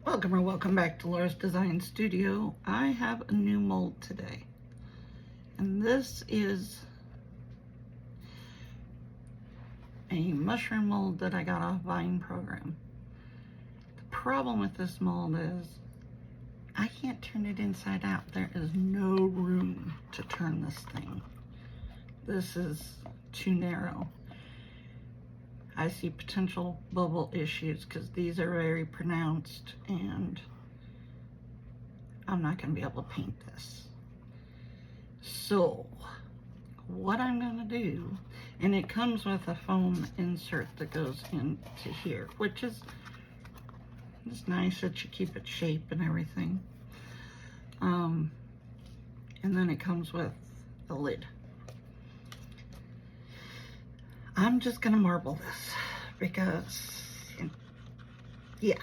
Welcome or welcome back to Laura's Design Studio. I have a new mold today, and this is a mushroom mold that I got off Vine program. The problem with this mold is I can't turn it inside out. There is no room to turn this thing. This is too narrow. I see potential bubble issues because these are very pronounced and I'm not going to be able to paint this. So what I'm going to do, and it comes with a foam insert that goes into here, which is it's nice that you keep it shape and everything. And then it comes with a lid. I'm just gonna marble this because, yeah,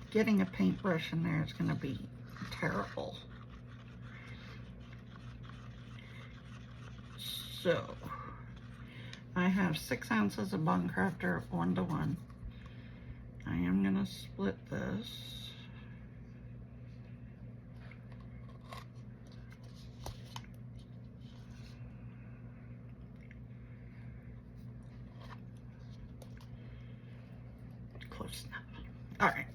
getting a paintbrush in there is gonna be terrible. So, I have 6 ounces of Craftor 1:1. I am gonna split this. Close enough. All right.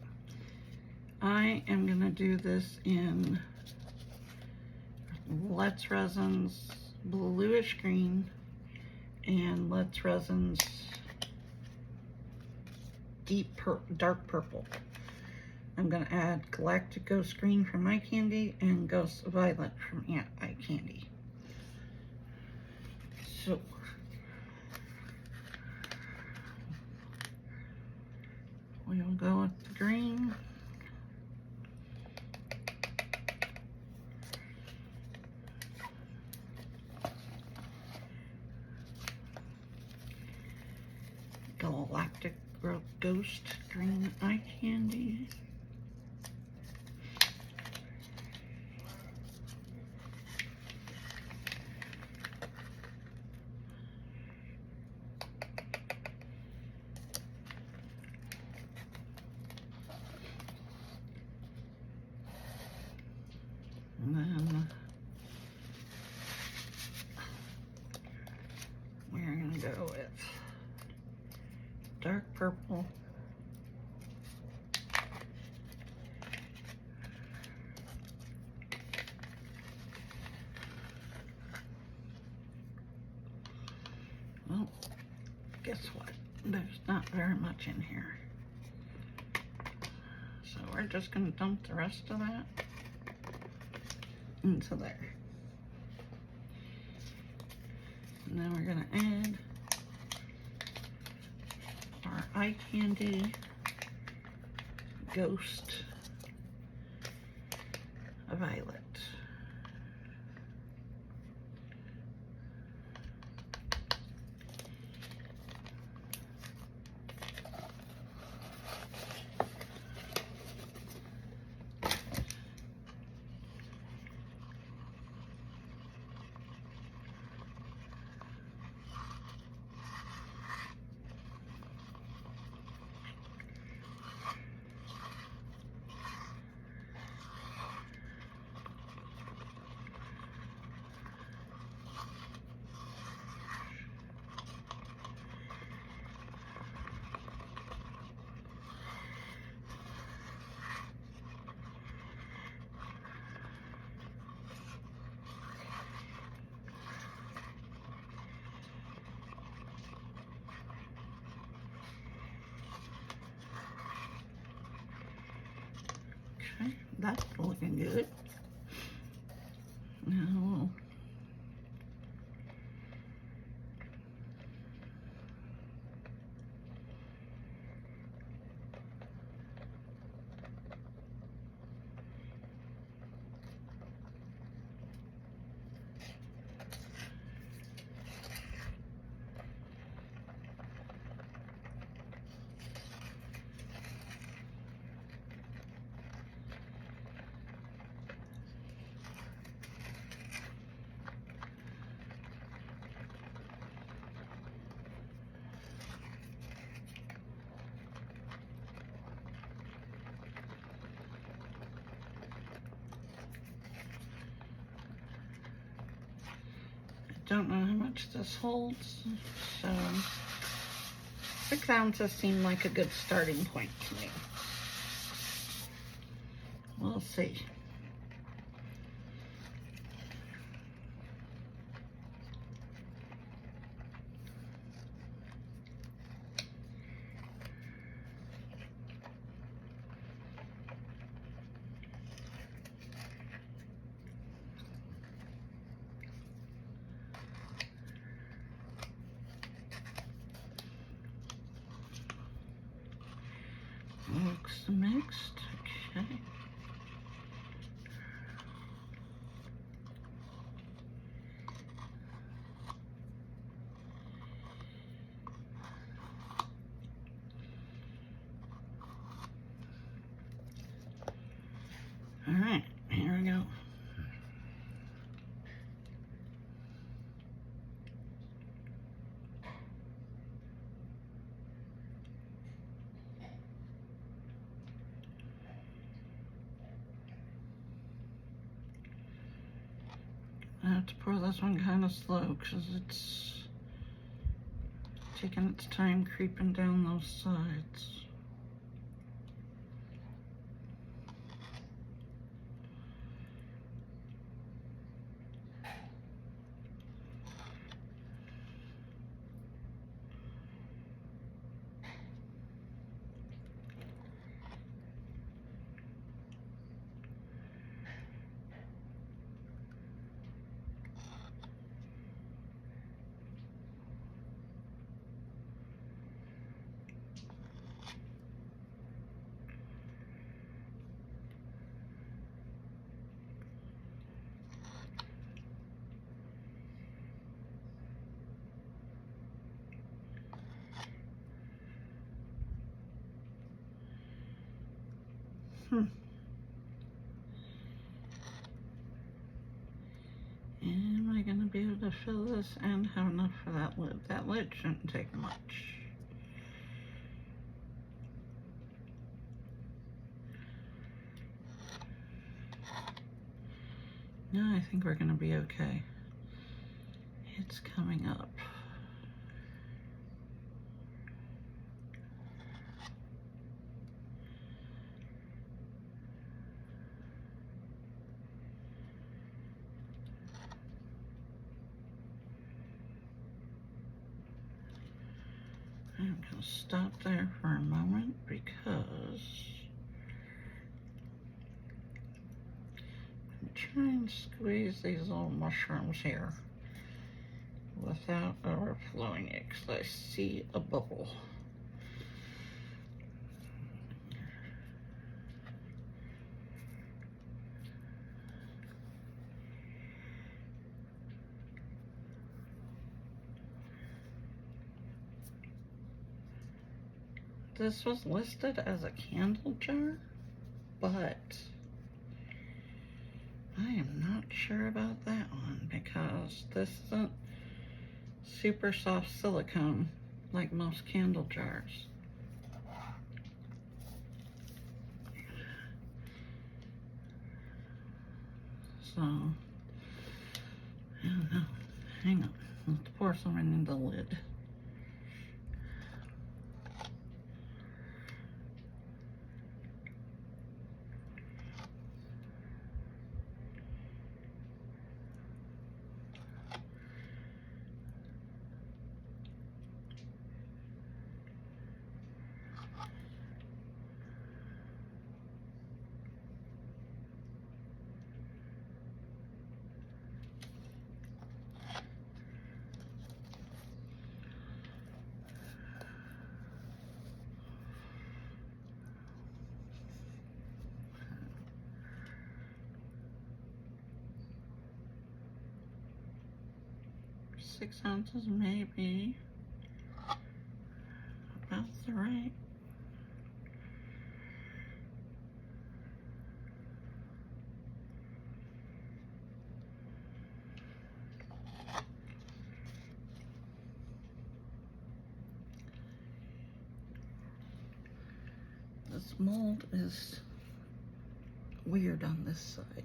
I am gonna do this in Let's Resin's bluish green and Let's Resin's dark purple. I'm gonna add Galactic Ghost Green from Eye Candy and Ghost Violet from Eye Candy. So we'll go with the green. Galactic Ghost Green Eye Candy. And then we're going to go with dark purple. Well, guess what? There's not very much in here. So we're just going to dump the rest of that into there. And then we're going to add our Eye Candy Ghost Violet. Okay, that's looking good. Now Don't know how much this holds, so 6 ounces seemed like a good starting point to me. We'll see. Looks mixed, okay. All right, here we go. I have to pour this one kind of slow because it's taking its time creeping down those sides. Am I gonna be able to fill this and have enough for that lid? That lid shouldn't take much. No, I think we're gonna be okay. It's coming up. I'm gonna stop there for a moment because I'm trying to squeeze these little mushrooms here without overflowing it because I see a bubble. This was listed as a candle jar, but I am not sure about that one because this isn't super soft silicone like most candle jars. So, I don't know. Hang on. Let's pour some in the lid. Six ounces maybe about the right. This mold is weird on this side.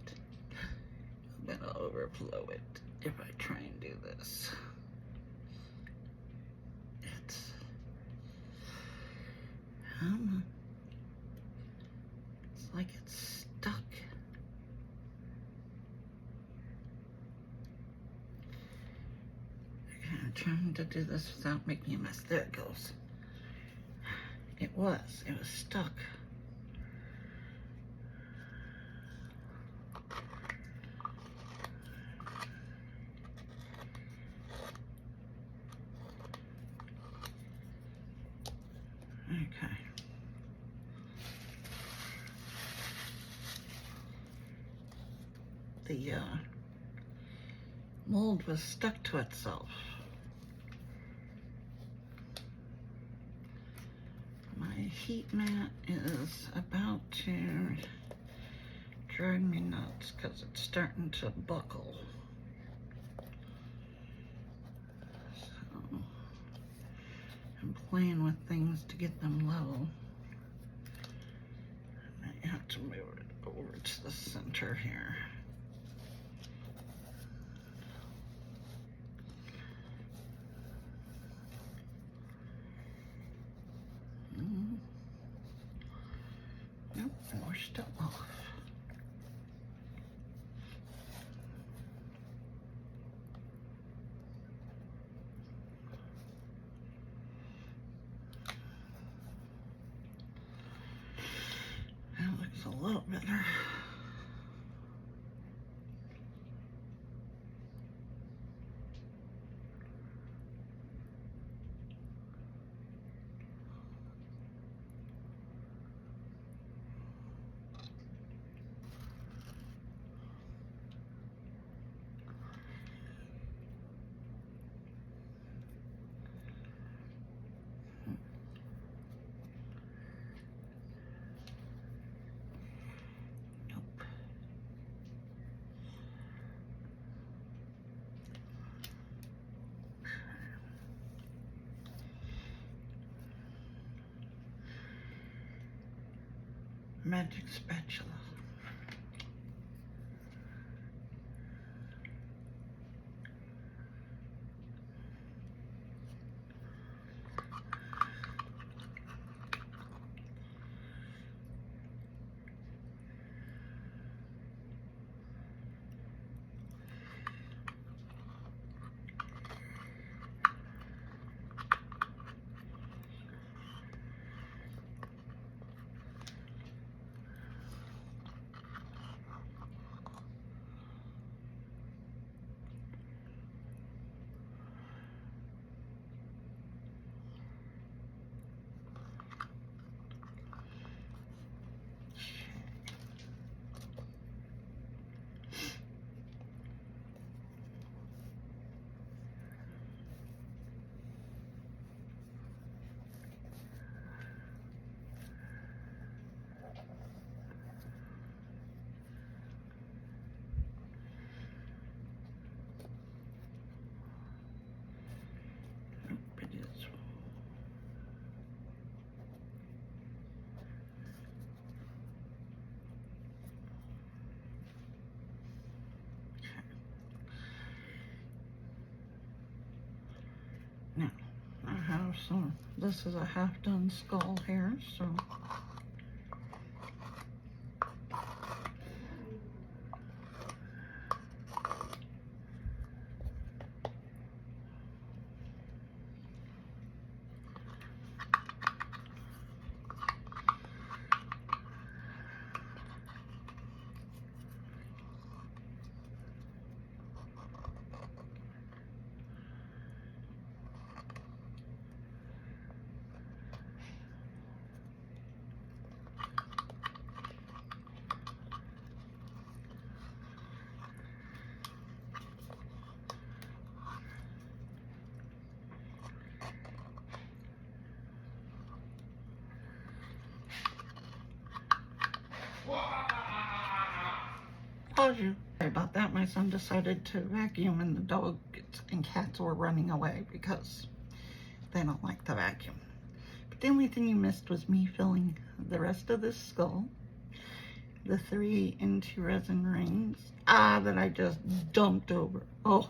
I'm gonna overflow it. if I try and do this, it's, it's like it's stuck. Okay, I'm trying to do this without making a mess. There it goes. It was stuck. Okay. The mold was stuck to itself. My heat mat is about to drive me nuts because it's starting to buckle. So I'm playing with things to get them level. I might have to move it over to the center here. Nope, and we're still off. That looks a little better. Magic spatula. Now, I have some, this is a half-done skull here, so told you. Sorry about that. My son decided to vacuum and the dog and cats were running away because they don't like the vacuum. But the only thing you missed was me filling the rest of this skull the 3 into resin rings that I just dumped over. Oh,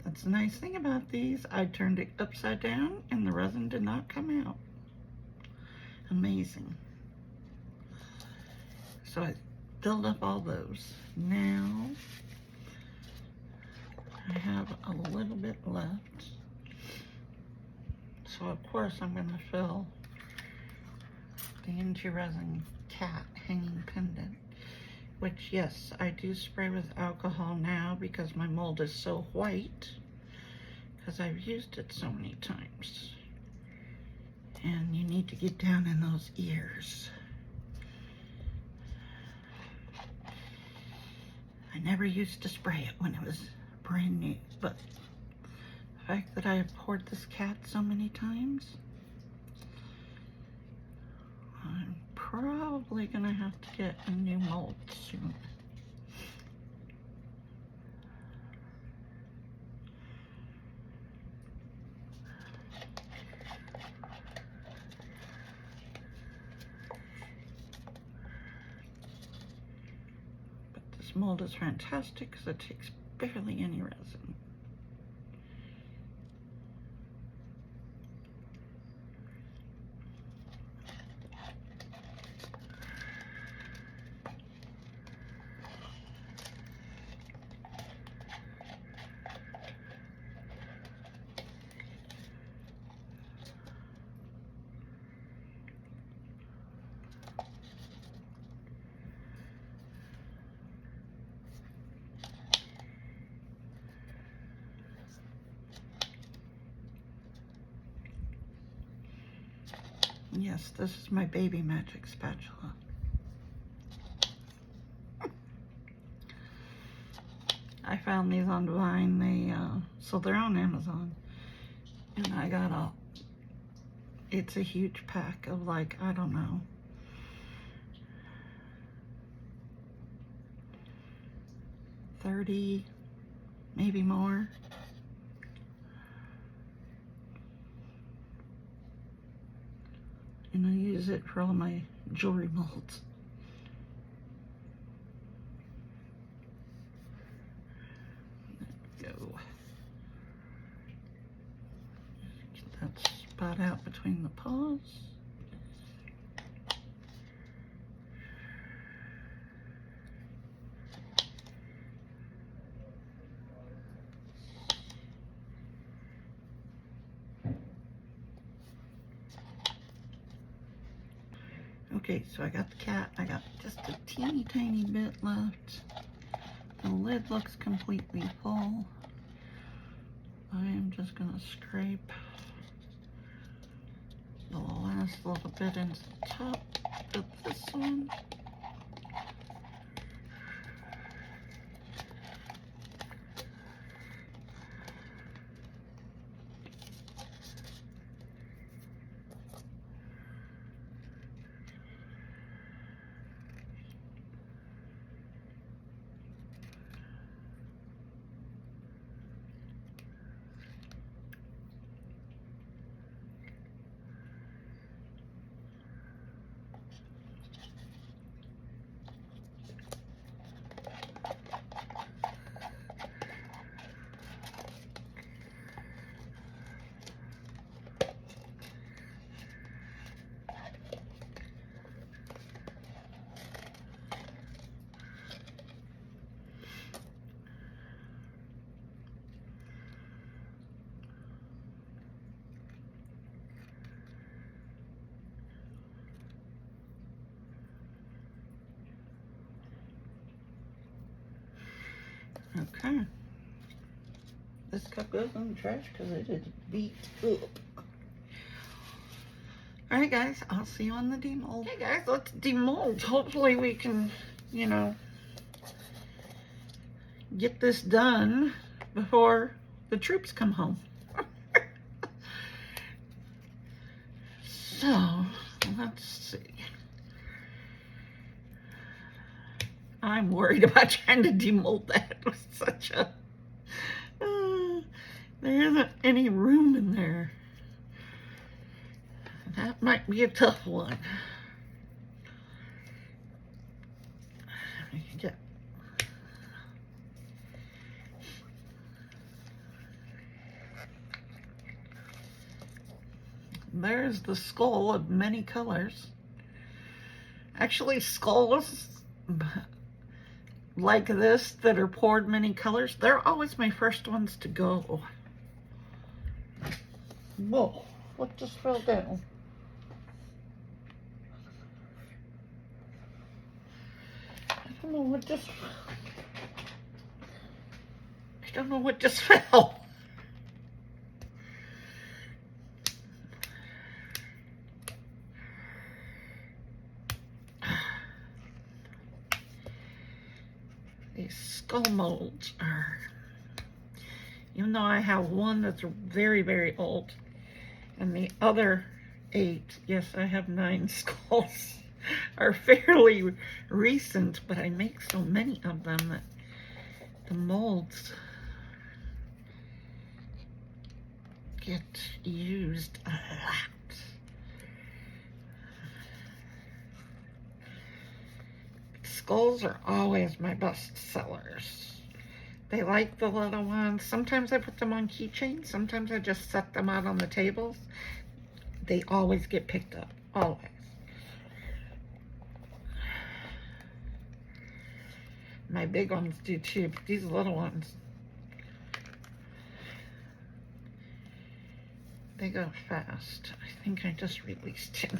that's the nice thing about these. I turned it upside down and the resin did not come out. Amazing. So I filled up all those. Now I have a little bit left. So of course I'm going to fill the into resin cat hanging pendant, which yes, I do spray with alcohol now because my mold is so white, because I've used it so many times. And you need to get down in those ears. I never used to spray it when it was brand new, but the fact that I have poured this cat so many times, I'm probably gonna have to get a new mold soon. But this mold is fantastic because it takes barely any resin. Yes, this is my baby magic spatula. I found these on Vine. So they're on Amazon. And I got it's a huge pack of like, I don't know, 30, maybe more. And I use it for all my jewelry molds. There we go. Get that spot out between the paws. Okay, so I got the cat. I got just a teeny tiny bit left. The lid looks completely full. I am just gonna scrape the last little bit into the top of this one. Okay. This cup goes in the trash because it is beat up. Alright guys, I'll see you on the demold. Hey guys, let's demold. Hopefully we can, you know, get this done before the troops come home. So, let's see. I'm worried about trying to demold that with such a... there isn't any room in there. That might be a tough one. there's the skull of many colors. Actually, skulls like this that are poured many colors, they're always my first ones to go. Whoa, what just fell down? I don't know what just fell. These skull molds are, even though I have one that's very, very old, and the other 8, yes, I have 9 skulls, are fairly recent, but I make so many of them that the molds get used a lot. Skulls are always my best sellers. They like the little ones. Sometimes I put them on keychains. Sometimes I just set them out on the tables. They always get picked up. Always. My big ones do too, but these little ones, they go fast. I think I just released him.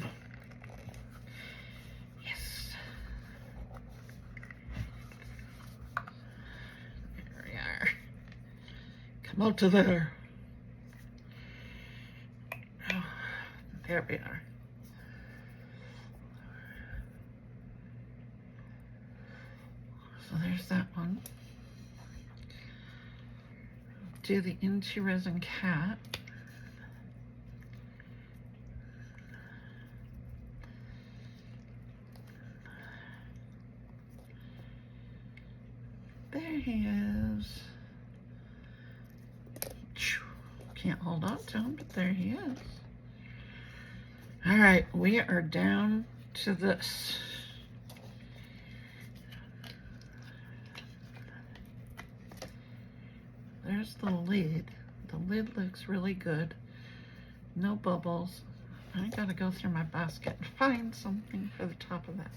Yes. There we are. Come out to there. Oh, there we are. So there's that one. Do the Into Resin cat. There he is. Can't hold on to him, but there he is. All right, we are down to this. There's the lid. The lid looks really good. No bubbles. I gotta go through my basket and find something for the top of that.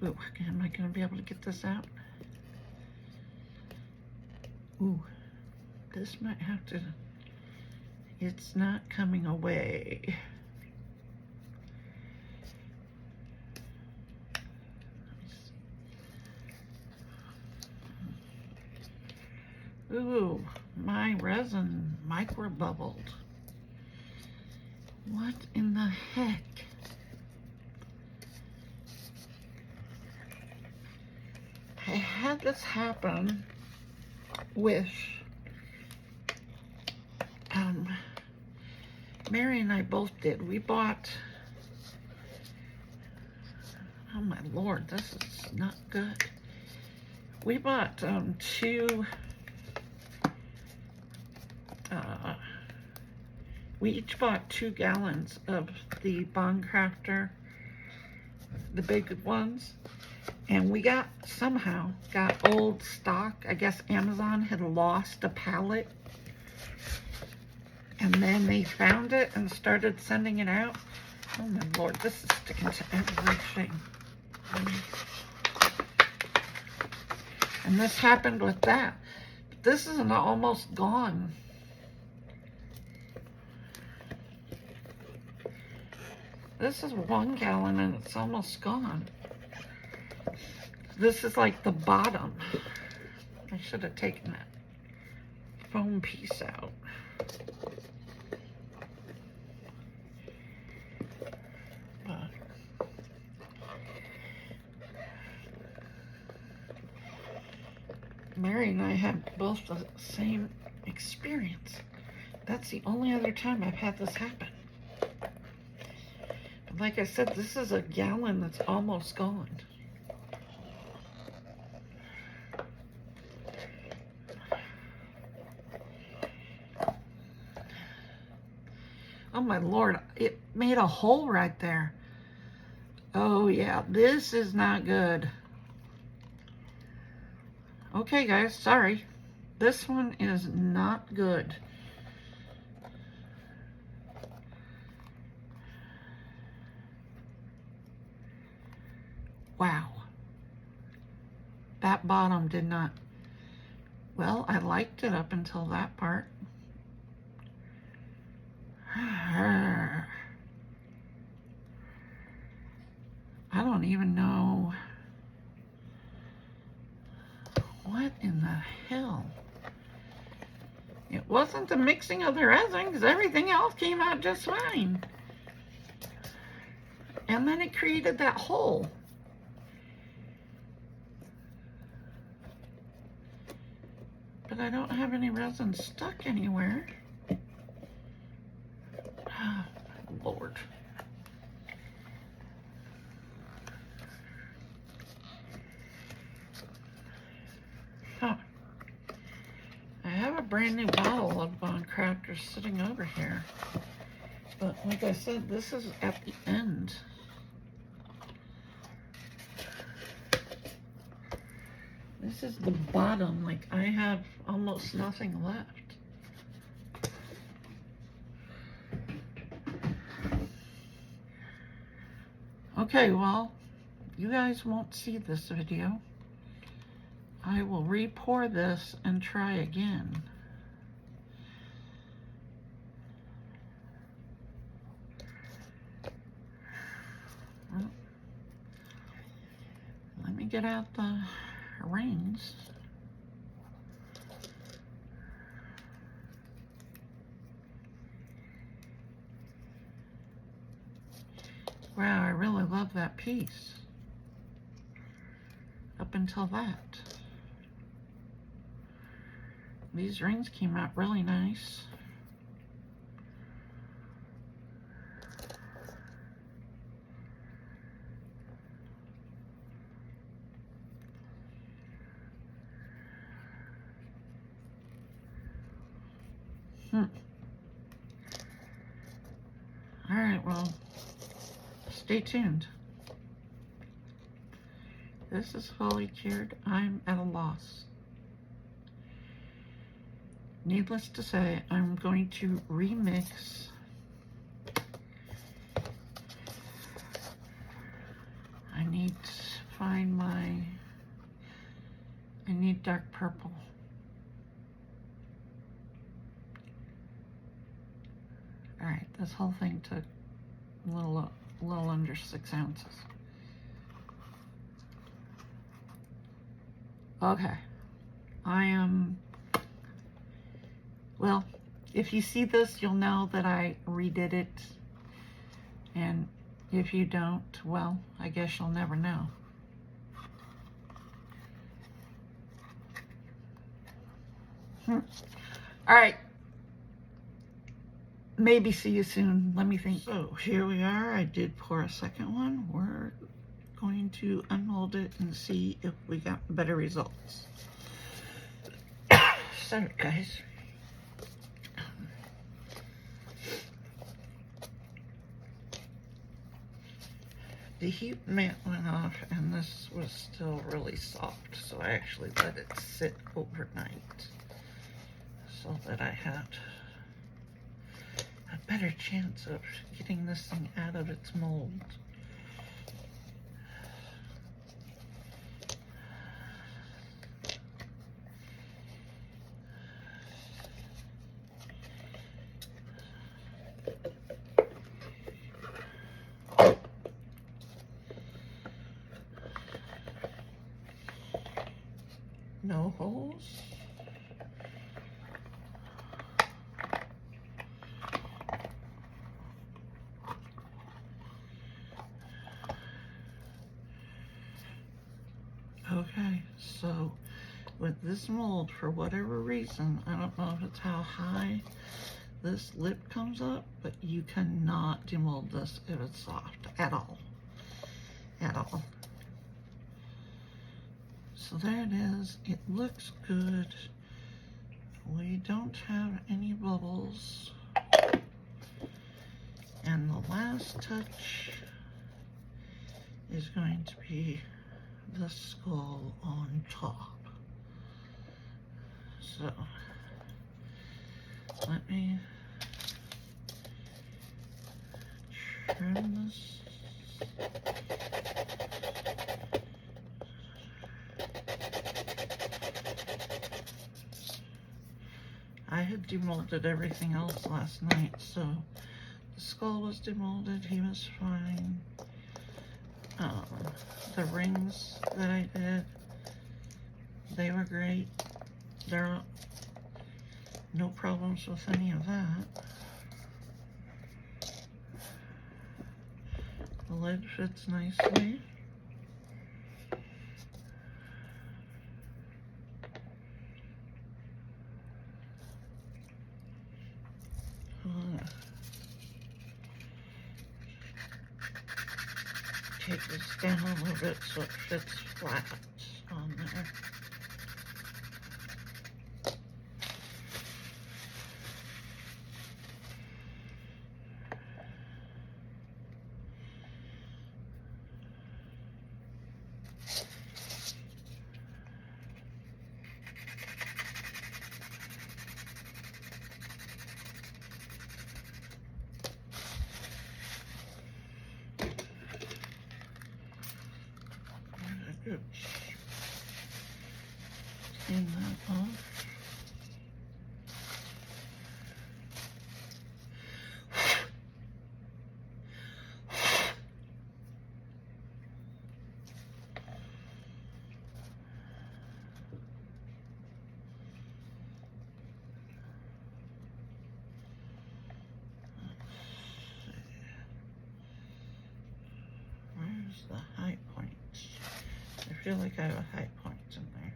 Ooh, am I gonna be able to get this out? Ooh, this might have to, it's not coming away. Ooh, my resin micro bubbled. What in the heck? I had this happen with Mary and I both did. We bought, oh my Lord, this is not good. We bought we each bought 2 gallons of the Bond Crafter, the big ones, and we somehow got old stock. I guess Amazon had lost a pallet, and then they found it and started sending it out. Oh my Lord, this is sticking to everything. And this happened with that. But this is almost gone. This is 1 gallon and it's almost gone. This is like the bottom. I should have taken that foam piece out. But Mary and I had both the same experience. That's the only other time I've had this happen. But like I said, this is a gallon that's almost gone. Oh my Lord, it made a hole right there. Oh yeah, this is not good. Okay guys, sorry. This one is not good. Wow. That bottom did not, well, I liked it up until that part. I don't even know what in the hell. It wasn't the mixing of the resin, because everything else came out just fine. And then it created that hole. But I don't have any resin stuck anywhere. Oh, Lord. Huh. I have a brand new bottle of Craftor sitting over here. But like I said, this is at the end. This is the bottom. Like, I have almost nothing left. Okay, well, you guys won't see this video. I will re-pour this and try again. Well, let me get out the rings. Wow, I really love that piece. Up until that. These rings came out really nice. All right, well, stay tuned. This is fully cured. I'm at a loss. Needless to say, I'm going to remix I need to find I need dark purple. All right, this whole thing took a little under 6 ounces. Okay, I am, well, if you see this, you'll know that I redid it. And if you don't, well, I guess you'll never know. All right. Maybe see you soon. Let me think. So here we are. I did pour a second one. We're going to unmold it and see if we got better results. Sorry, guys. The heat mat went off and this was still really soft, so I actually let it sit overnight so that I had a better chance of getting this thing out of its mold. No holes. Okay, so with this mold, for whatever reason, I don't know if it's how high this lip comes up, but you cannot demold this if it's soft at all. At all. So there it is. It looks good. We don't have any bubbles. And the last touch is going to be the skull on top. So let me trim this. demolded everything else last night, so the skull was demolded, he was fine. The rings that I did, they were great. There are no problems with any of that. The lid fits nicely. Take this down a little bit so it fits flat on there. Oops. Clean that off. Where's the high points? I feel like I have a high point in there.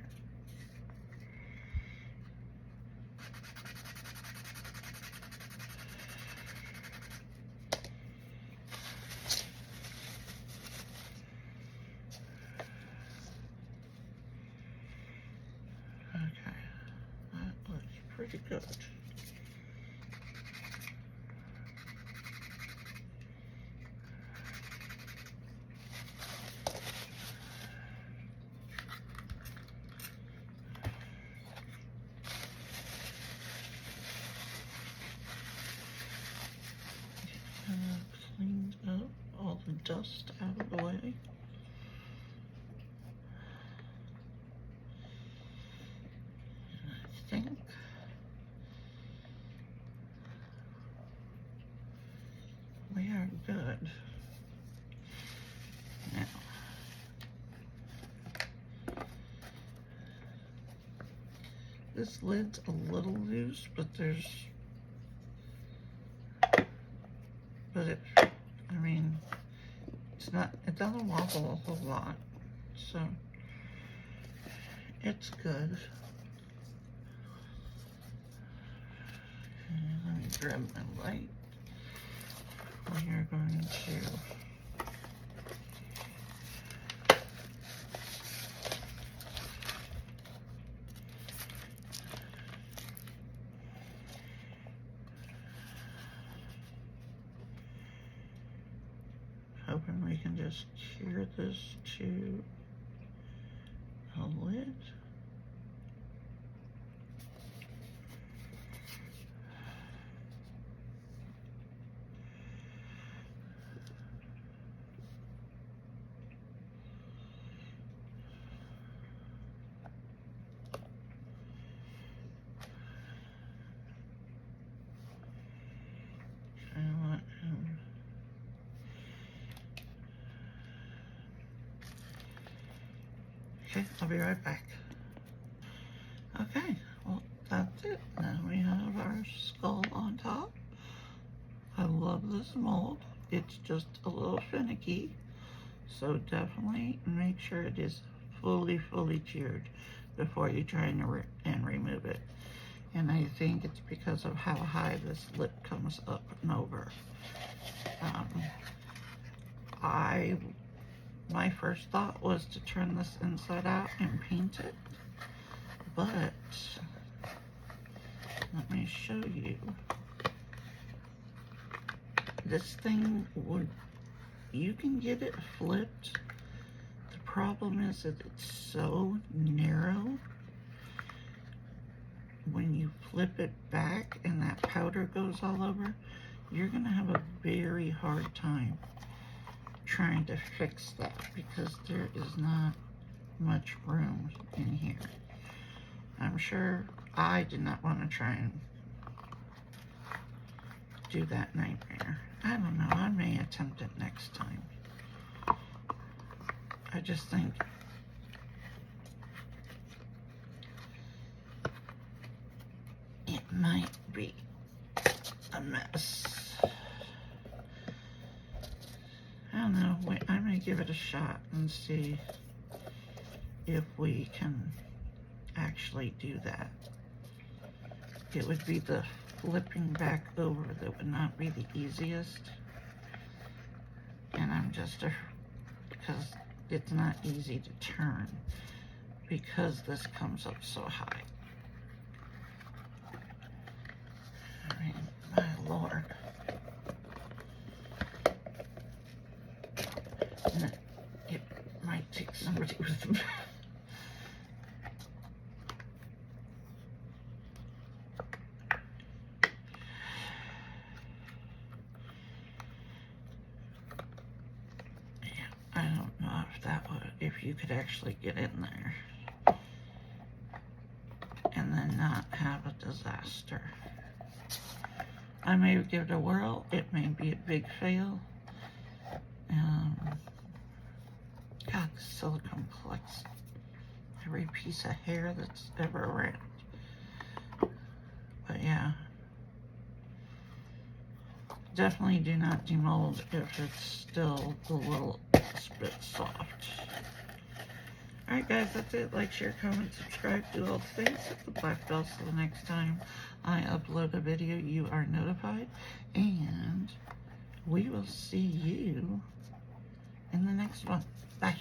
Okay, that looks pretty good. Cleaned up all the dust out of the way. And I think we are good. Now, this lid's a little loose, but I mean, it doesn't wobble a whole lot, so it's good. Okay, let me grab my light. We are going to hoping we can just cure this to a lid. Okay, I'll be right back. Okay, well, that's it. Now we have our skull on top. I love this mold. It's just a little finicky, so definitely make sure it is fully cured before you try and remove it. And I think it's because of how high this lip comes up and over. My first thought was to turn this inside out and paint it, but let me show you. This thing you can get it flipped. The problem is that it's so narrow. When you flip it back and that powder goes all over, you're gonna have a very hard time trying to fix that because there is not much room in here. I'm sure I did not want to try and do that nightmare. I don't know, I may attempt it next time. I just think it might be a mess. I don't know, wait, I may give it a shot and see if we can actually do that. It would be the flipping back over that would not be the easiest. And I'm just, because it's not easy to turn because this comes up so high. I mean, my Lord. And it might take somebody with I don't know if that would, if you could actually get in there and then not have a disaster. I may give it a whirl. It may be a big fail. God, the silicone collects every piece of hair that's ever around. But yeah. Definitely do not demold if it's still a little bit soft. Alright guys, that's it. Like, share, comment, subscribe, do all the things. Hit the black bell so the next time I upload a video you are notified. And we will see you in the next one. Bye.